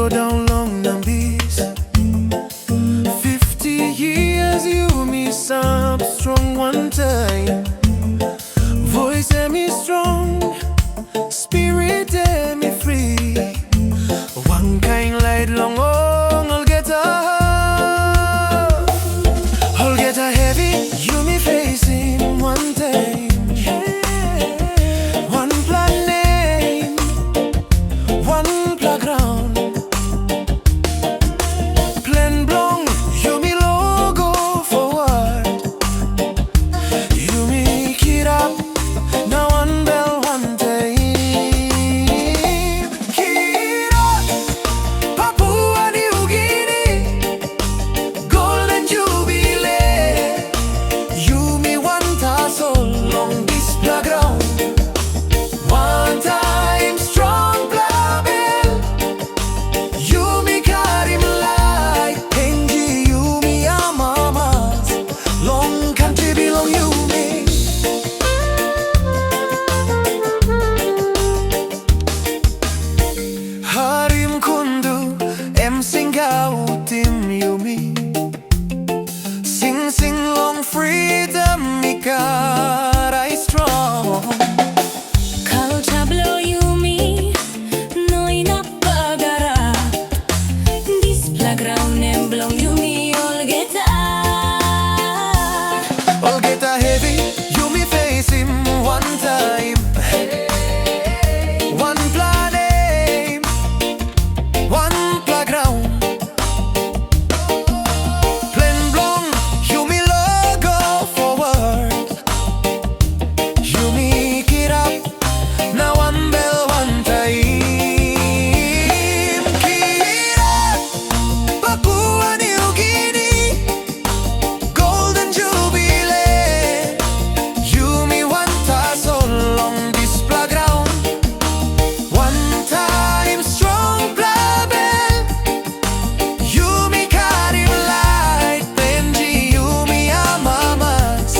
go down long Nambis. 50 years you me up strong one time. Voice me strong, spirit me free. One kind light long on, I'll get a heavy. You me facing one time. One plan name, one playground. Plan blong, you me logo forward. You me kid up, now one bell one time. Kid up, Papua New Guinea, Golden Jubilee. You me one tassel long this playground. One time strong plabel. You me Karim like Benji. You me Amamas. Long country belong you me. Harim Kundu em Singau Tim you me. Sing sing long freedom me God I strong. Culture blow you me, no enough bagara. This playground and blow you me all get All get a heavy, you me face him one time. One plan aim, one playground. Plan blong, you me logo forward. You me kid up, now one bell one time. Kid up, Papua New Guinea, Golden Jubilee. You me one tassel long this playground. One time strong plabel. You me Karim light Benji. You me Amamas.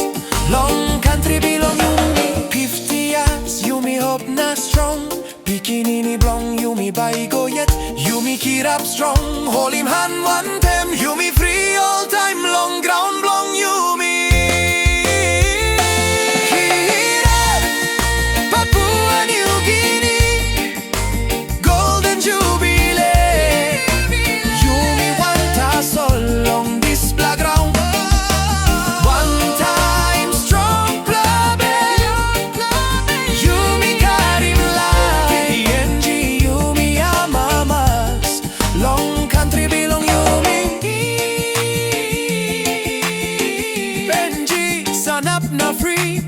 Long country belong you me. 50 years you me hope na strong. Bikini blong you me by go yet. You me kid up strong. Hold him hand one time. You me free all time long ground blong you me. Kid up, Papua New Guinea, Golden Jubilee. You me one tassel long this playground. One time strong plabel. You me Karim like Benji. You me Amamas. Long country belong you me. Benji, son up na free.